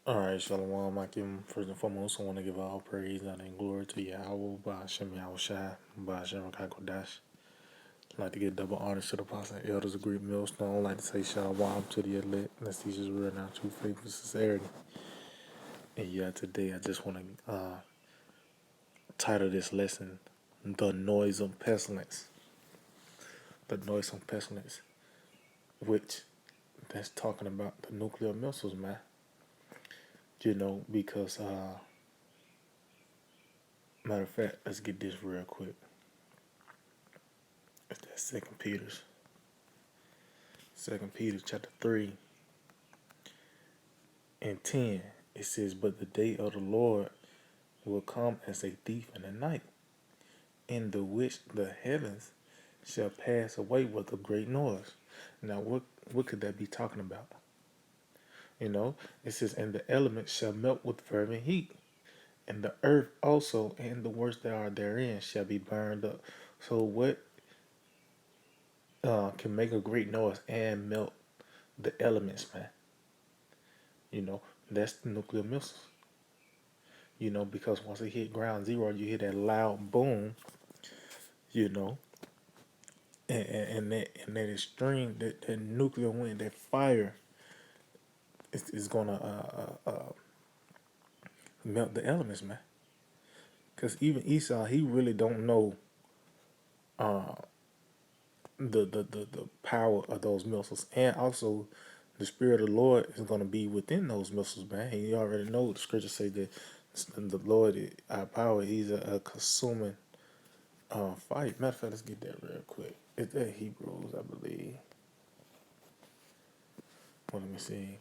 All right, Shalom. I give first and foremost. I want to give all praise honor, and glory to Yahweh, Ba'ashem Yahushai, Ba'ashem Rakakodash. I'd like to give double honor to the apostles and elders of Greek Millstone. I'd like to say Shalom to the elect. Let's teach us real now, true faith and sincerity. And yeah, today I just want to title this lesson, The Noisome Pestilence. The Noisome Pestilence, which that's talking about the nuclear missiles, man. Because, matter of fact, let's get this real quick. It's that Second Peter chapter 3 and 10. It says, "But the day of the Lord will come as a thief in the night, in the which the heavens shall pass away with a great noise." Now, what could that be talking about? It says, "And the elements shall melt with fervent heat, and the earth also and the works that are therein shall be burned up." So, what can make a great noise and melt the elements, man? You know, that's the nuclear missiles. Because once it hit ground zero, you hear that loud boom, you know, and that extreme, that nuclear wind, that fire is gonna melt the elements, man. Because even Esau, he really don't know the power of those missiles, and also the spirit of the Lord is gonna be within those missiles, man. And you already know the scriptures say that the Lord, our power, He's a consuming fight. Matter of fact, let's get that real quick. It's that Hebrews, I believe. Well, let me see.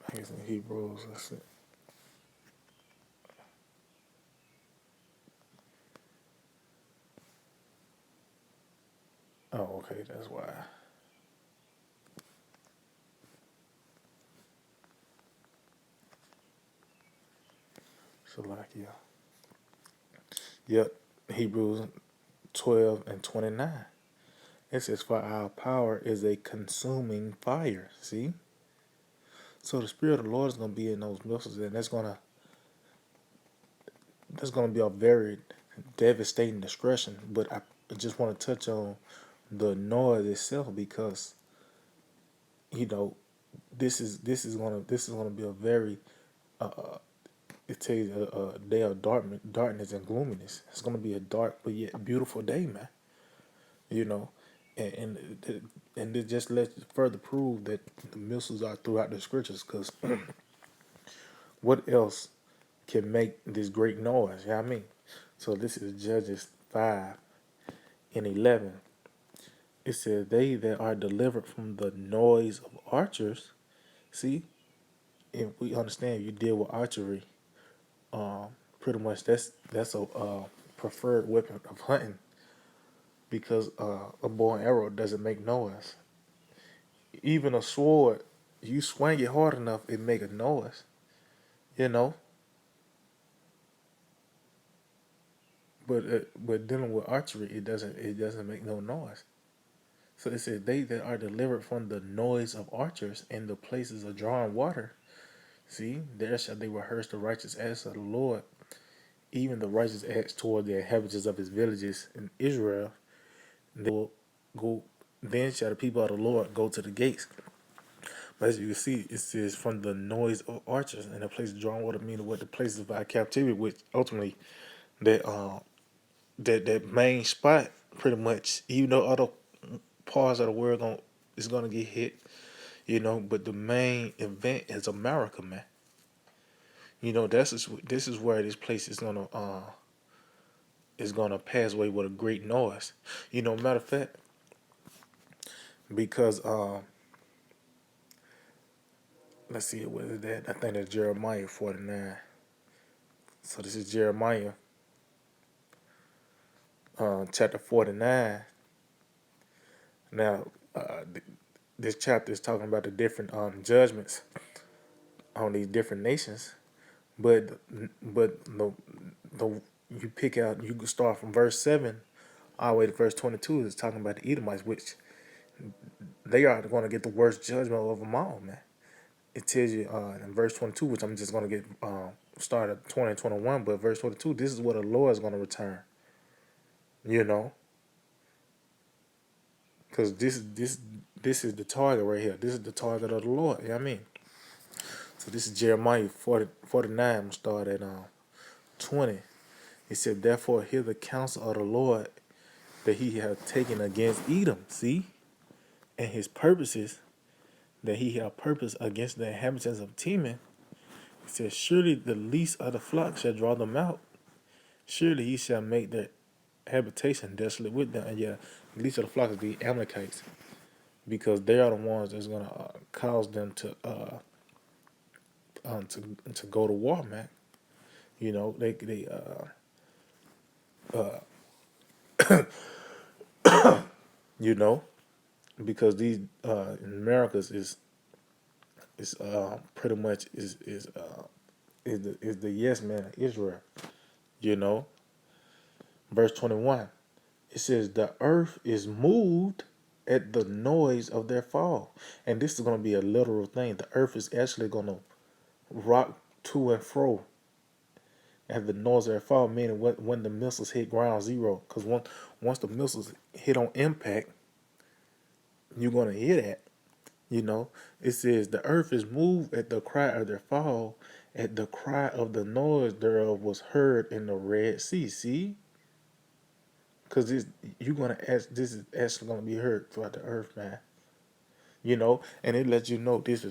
I think it's in Hebrews. Let's see. Oh, okay, that's why. Salakia. Yep, Hebrews 12 and 29. It says, "For our power is a consuming fire." See? So the Spirit of the Lord is going to be in those missiles, and that's gonna be a very devastating destruction. But I just want to touch on the noise itself because you know this is gonna be a very it tells you a day of darkness and gloominess. It's gonna be a dark but yet beautiful day, man. You know, and it just lets further prove that the missiles are throughout the scriptures. Because what else can make this great noise? You know what I mean? So this is Judges 5 and 11. It says, "They that are delivered from the noise of archers." See, if we understand, you deal with archery. Pretty much that's a preferred weapon of hunting because a bow and arrow doesn't make noise. Even a sword, you swing it hard enough, it make a noise. You know, but dealing with archery, it doesn't make no noise. So it says, "They that are delivered from the noise of archers and the places of drawing water. See, there shall they rehearse the righteous acts of the Lord, even the righteous acts toward the inhabitants of his villages in Israel. They will go. Then shall the people of the Lord go to the gates." But as you can see, it says from the noise of archers and the place of drawing water, meaning what the places of our captivity, which ultimately that that main spot, pretty much, even though other parts of the world is gonna get hit, but the main event is America, man. This is where this place is gonna pass away with a great noise. Matter of fact, because let's see, what is that? I think that's Jeremiah 49. So this is Jeremiah chapter 49. Now, this chapter is talking about the different judgments on these different nations, but the you pick out, you can start from verse 7 all the way to verse 22 is talking about the Edomites, which They are going to get the worst judgment of them all, man. It tells you in verse 22, which I'm just going to get started 20 and 21, but verse 22, this is what the Lord is going to return, you know, because this is the target right here. This is the target of the Lord. You know what I mean? So this is Jeremiah 49. I'm going to start at 20. He said, therefore, hear the counsel of the Lord that he hath taken against Edom, see, and his purposes that he hath purposed against the inhabitants of Teman. He says, surely the least of the flock shall draw them out. Surely he shall make their habitation desolate with them. And yeah, the least of the flock is the Amalekites, because they are the ones that's gonna cause them to go to war, man. You know, they you know, because these in Americas is pretty much is the yes man of Israel. You know, verse 21. It says the earth is moved at the noise of their fall, and this is going to be a literal thing. The earth is actually going to rock to and fro at the noise of their fall, meaning when the missiles hit ground zero. Because once the missiles hit on impact, you're going to hear that. You know, it says the earth is moved at the cry of their fall, at the cry of the noise thereof was heard in the Red Sea. See, because you're gonna ask. This is actually gonna be heard throughout the earth, man. You know, and it lets you know this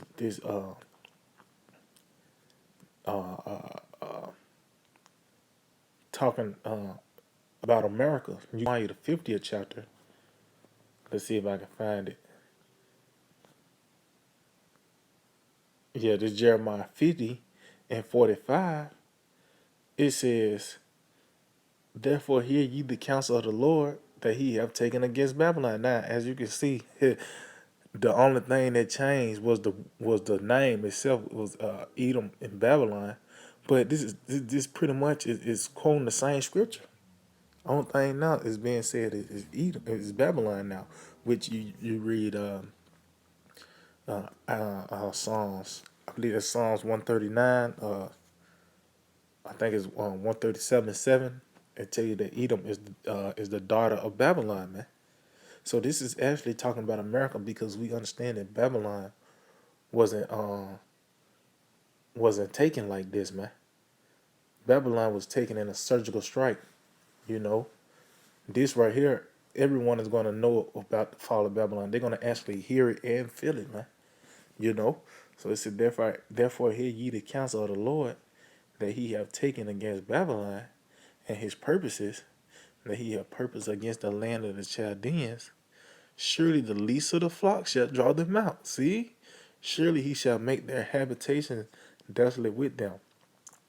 talking about America. You find the 50th chapter. Let's see if I can find it. Yeah, this Jeremiah 50 and 45. It says, therefore hear ye the counsel of the Lord that he have taken against Babylon. Now, as you can see, the only thing that changed was the name itself. It was Edom in Babylon, but this pretty much is quoting the same scripture. Only thing now is being said is Edom is Babylon now, which you read Psalms. I believe it's Psalms 139. I think it's 137:7. It tell you that Edom is the daughter of Babylon, man. So this is actually talking about America, because we understand that Babylon wasn't wasn't taken like this, man. Babylon was taken in a surgical strike. You know, this right here, everyone is going to know about the fall of Babylon. They're going to actually hear it and feel it, man. You know, so it said, therefore hear ye the counsel of the Lord that he have taken against Babylon, and his purposes that he have purposed against the land of the Chaldeans. Surely the least of the flock shall draw them out. See, surely he shall make their habitation desolate with them.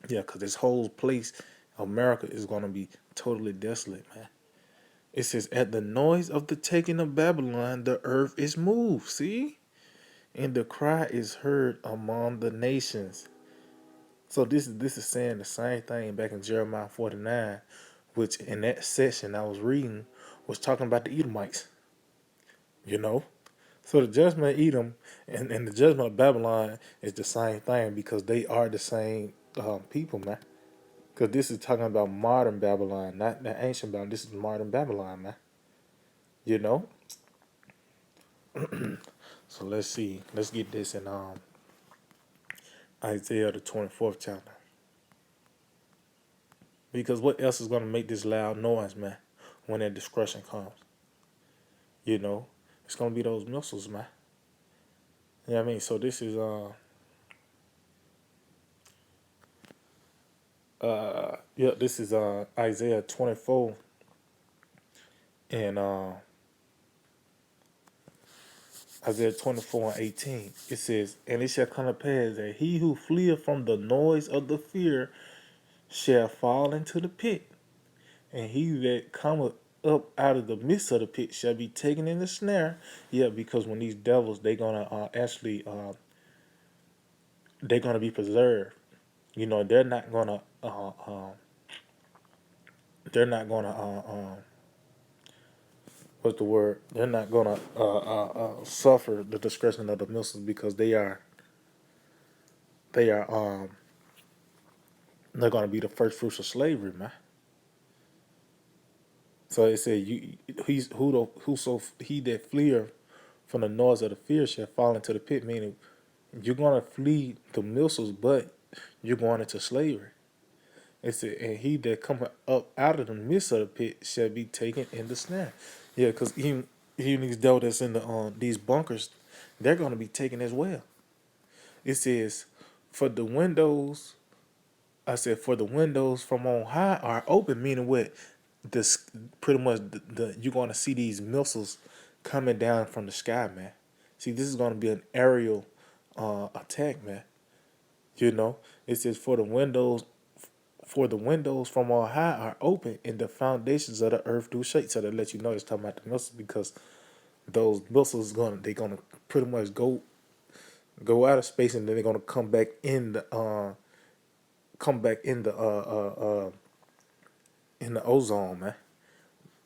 Yeah, because this whole place, America, is going to be totally desolate, man. It says, at the noise of the taking of Babylon, the earth is moved. See? And the cry is heard among the nations. So this is saying the same thing back in Jeremiah 49, which in that section I was reading was talking about the Edomites. You know? So the judgment of Edom and the judgment of Babylon is the same thing, because they are the same people, man. Because this is talking about modern Babylon, not the ancient Babylon. This is modern Babylon, man. You know? So let's see. Let's get this in Isaiah the 24th chapter. Because what else is going to make this loud noise, man, when that destruction comes? You know? It's going to be those missiles, man. You know what I mean? So this is this is Isaiah 24 and Isaiah 24 and 18. It says, and it shall come to pass that he who fleeth from the noise of the fear shall fall into the pit, and he that cometh up out of the midst of the pit shall be taken in the snare. Yeah, because when these devils, they're gonna actually they're gonna be preserved. You know, they're not gonna what's the word? They're not gonna suffer the discretion of the missiles because they are they're gonna be the first fruits of slavery, man. So it said he's whoso he that fleeth from the noise of the fear shall fall into the pit, meaning you're gonna flee the missiles, but you're going into slavery. It said, and he that cometh up out of the midst of the pit shall be taken in the snare. Yeah, because even these devils that's in the these bunkers, they're gonna be taken as well. It says, for the windows, I said, for the windows from on high are open, meaning what? This pretty much you're gonna see these missiles coming down from the sky, man. See, this is gonna be an aerial attack, man. You know, it says for the windows from on high are open, and the foundations of the earth do shake. So that let you know it's talking about the missiles because those missiles gonna pretty much go out of space, and then they're gonna come back in the ozone, man.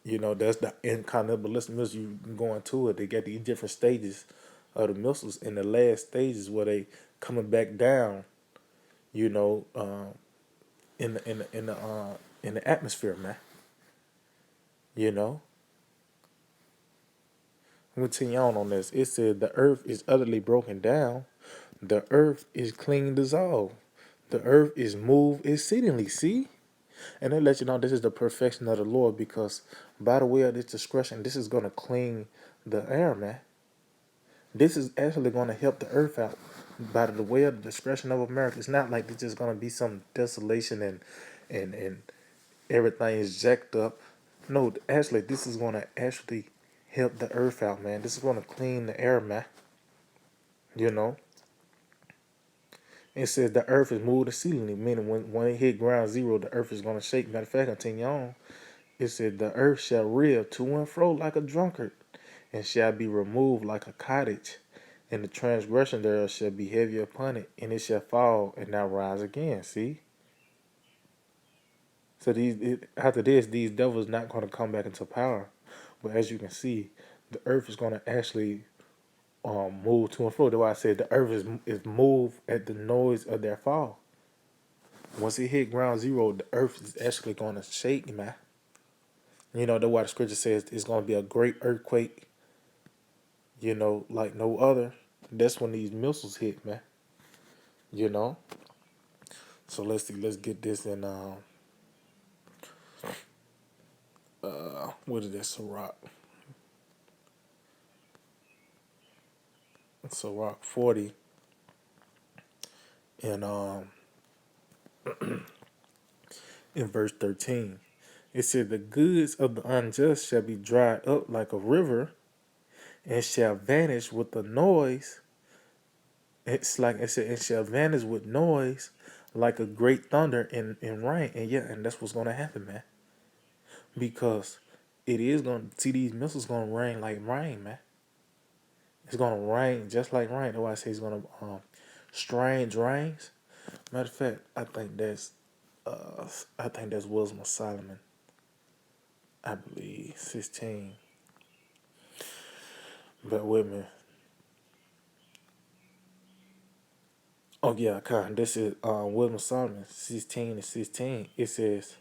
You know, that's the intercontinental ballistic missiles. You can go into it. They got these different stages of the missiles. In the last stages where they coming back down, you know, in the atmosphere, man. You know, I'm gonna continue on this. It said the earth is utterly broken down. The earth is clean dissolved. The earth is moved exceedingly. See, and they let you know this is the perfection of the Lord because by the way of this discretion, this is gonna clean the air, man. This is actually going to help the earth out by the way of the discretion of America. It's not like it's just going to be some desolation and everything is jacked up. No, actually, this is going to actually help the earth out, man. This is going to clean the air, man. You know, it says the earth is moved exceedingly, meaning when it hit ground zero, the earth is going to shake. Matter of fact, continue on. It said the earth shall reel to and fro like a drunkard, and shall be removed like a cottage, and the transgression thereof shall be heavy upon it, and it shall fall and not rise again. See? So after this, these devils not going to come back into power. But as you can see, the earth is going to actually move to and fro. That's why I said the earth is moved at the noise of their fall. Once it hit ground zero, the earth is actually going to shake, man. You know, that's why the scripture says it's going to be a great earthquake, you know, like no other. That's when these missiles hit, man. You know? So let's see, let's get this in what is this? Sirach 40 and in verse 13. It said the goods of the unjust shall be dried up like a river and shall vanish with the noise. It's like it said, it shall vanish with noise like a great thunder in rain. And yeah, and that's what's gonna happen, man. Because it is gonna see these missiles gonna rain like rain, man. It's gonna rain just like rain. That's why I say it's gonna strange rains. Matter of fact, I think that's Wisdom of Solomon. I believe 16. But with me. Oh yeah, God, this is Wisdom of Solomon 16:16. It says,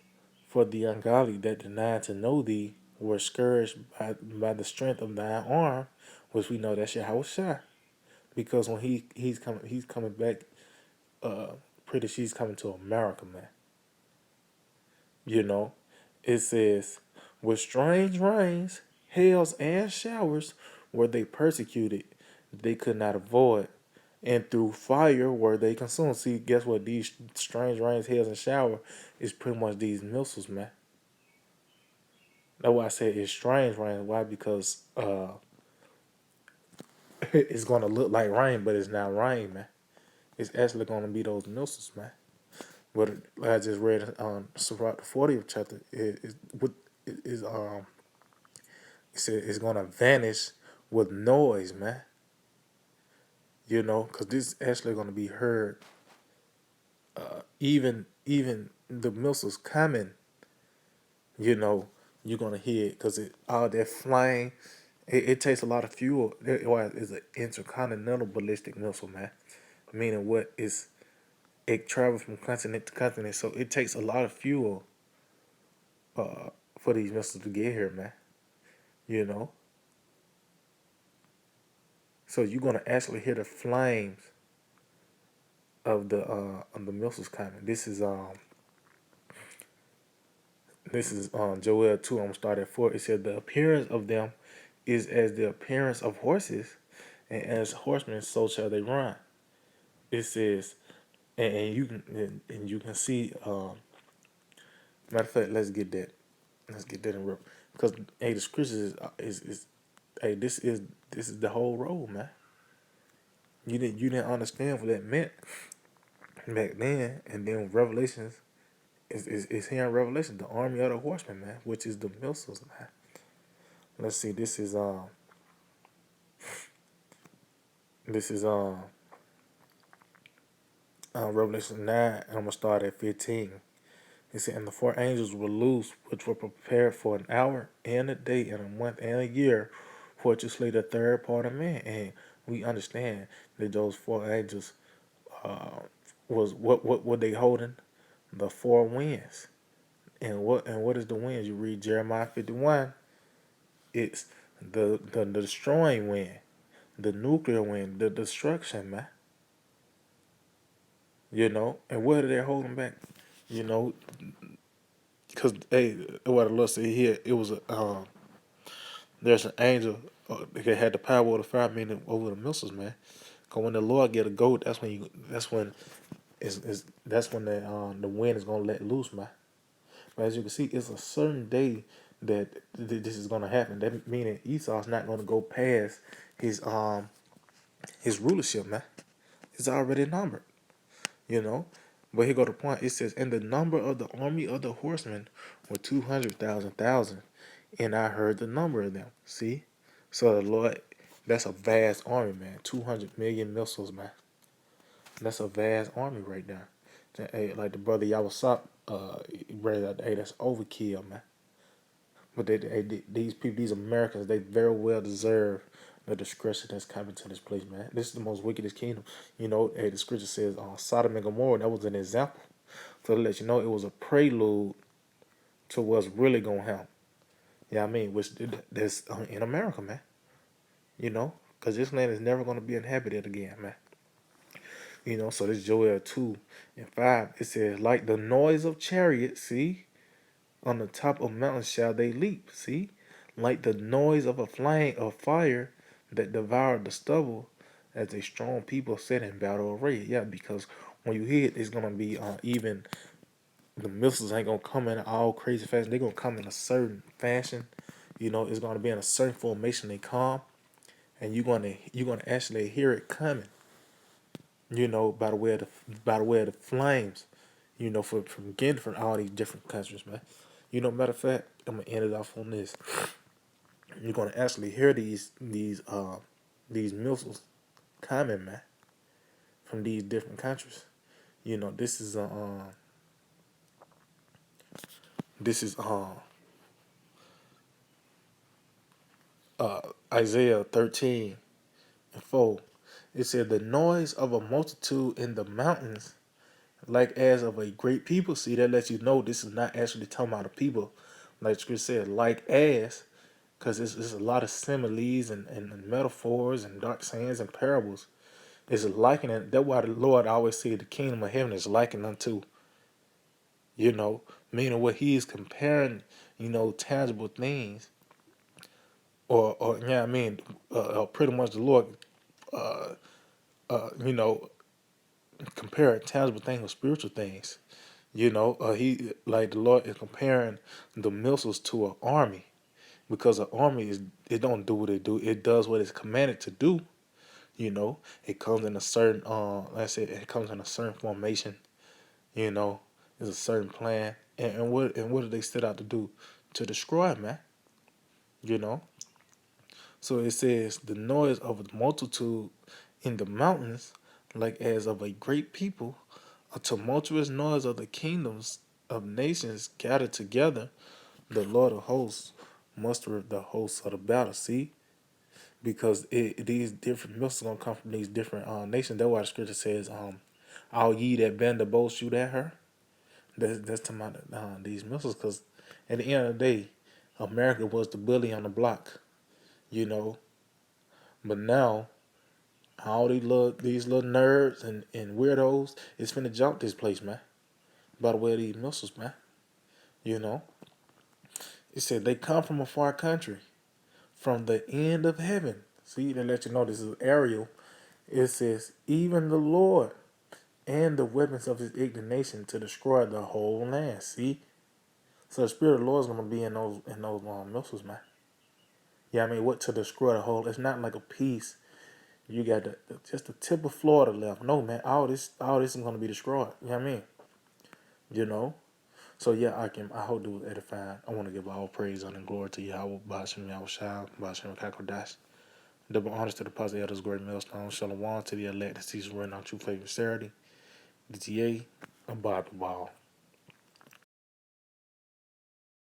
"For the ungodly that deny to know thee were scourged by the strength of thine arm," which we know that's Yahweh. Because when he's coming back. Pretty she's coming to America, man. You know, it says, with strange rains, hails, and showers were they persecuted, they could not avoid, and through fire were they consumed. See, guess what? These strange rains, hails, and shower is pretty much these missiles, man. That's why I said it's strange rain. Why? Because it's gonna look like rain, but it's not rain, man. It's actually gonna be those missiles, man. But like I just read Sirach the 40th chapter is it said it's gonna vanish with noise, man. You know, because this is actually gonna be heard. Even the missiles coming, you know, you're gonna hear it because it all that flame. It takes a lot of fuel. It's an intercontinental ballistic missile, man. Meaning what is it travels from continent to continent, so it takes a lot of fuel for these missiles to get here, man. You know, so you're gonna actually hear the flames of the missiles coming. This is Joel 2. I'm gonna start at 4. It said the appearance of them is as the appearance of horses, and as horsemen so shall they run. It says, and you can see. Matter of fact, let's get that. Let's get that in real because hey, the scriptures is hey, this is the whole role, man. You didn't understand what that meant back then, and then Revelations is here in Revelation, the army of the horsemen, man, which is the missiles, man. Let's see, this is Revelation 9, and I'm gonna start at 15. It said, and the four angels were loose, which were prepared for an hour and a day and a month and a year, for to slay the third part of man. And we understand that those four angels uh, was what were they holding? The four winds. And what is the winds? You read Jeremiah 51. It's the destroying wind, the nuclear wind, the destruction, man. And what are they holding back? You know, because hey, what I love to here, it was a there's an angel that had the power of the fire, meaning over the missiles, man. Cause when the Lord get a goat, that's when the wind is gonna let loose, man. But as you can see, it's a certain day that this is gonna happen. That meaning Esau's not gonna go past his um his rulership, man. It's already numbered, you know. But here go the point. It says, and the number of the army of the horsemen were 200,000, and I heard the number of them. See, so the Lord, that's a vast army, man. 200 million missiles, man. That's a vast army right there. Hey, like the brother Yawasop, read that. Hey, that's overkill, man. But these people, these Americans, they very well deserve the discretion that's coming to this place, man. This is the most wickedest kingdom. Hey, the scripture says, Sodom and Gomorrah, that was an example. So to let you know, it was a prelude to what's really going to happen. Yeah, I mean, that's in America, man. Because this land is never going to be inhabited again, man. So this Joel 2 and 5, it says, like the noise of chariots, see? On the top of mountains shall they leap, see? Like the noise of a flame of fire that devoured the stubble as a strong people set in battle array. Yeah, because when you hear it, it's going to be even, the missiles ain't going to come in all crazy fast. They're going to come in a certain fashion. It's going to be in a certain formation they come, and you're gonna actually hear it coming. By the way of the flames. From again from all these different countries, man. Matter of fact, I'm gonna end it off on this. You're gonna actually hear these missiles coming, man, from these different countries. This is Isaiah 13:4. It said the noise of a multitude in the mountains, like as of a great people. See, that lets you know this is not actually talking about the people. Like Scripture said, like as, because it's a lot of similes and metaphors and dark sayings and parables. It's likening. That's why the Lord always said the kingdom of heaven is likened unto, you know, meaning what he is comparing, tangible things, or yeah, I mean, pretty much the Lord, uh, you know, comparing tangible things with spiritual things. He like the Lord is comparing the missiles to an army because an army it don't do what it do. It does what it's commanded to do. It comes in a certain like I said, it comes in a certain formation. You know, there's a certain plan, and what do they set out to do? To destroy, man. You know. So it says the noise of a multitude in the mountains, like as of a great people, a tumultuous noise of the kingdoms of nations gathered together. The Lord of hosts mustereth the hosts of the battle. See, because these different missiles gonna come from these different nations. That's why the scripture says, "All ye that bend the bow shoot at her." That's to my these missiles, because at the end of the day, America was the bully on the block, you know. But now all these little nerds and weirdos is finna jump this place, man. By the way of these missiles, man. You know, it said they come from a far country, from the end of heaven. See, they let you know this is Ariel. It says, even the Lord and the weapons of his indignation to destroy the whole land. See, so the spirit of the Lord is gonna be in those missiles, man. Yeah, I mean, what to destroy the whole? It's not like a piece. You got just the tip of Florida left. No, man, all this is gonna be destroyed. You know what I mean? You know. So yeah, I hope it was edifying. I want to give all praise and glory to Yahweh, Bashim Yahushua, Bashim Kakodash. Double honors to the positive elders, great millstone. Shalom to the elect that sees running on true faith and sincerity. DTA, Abad the ball.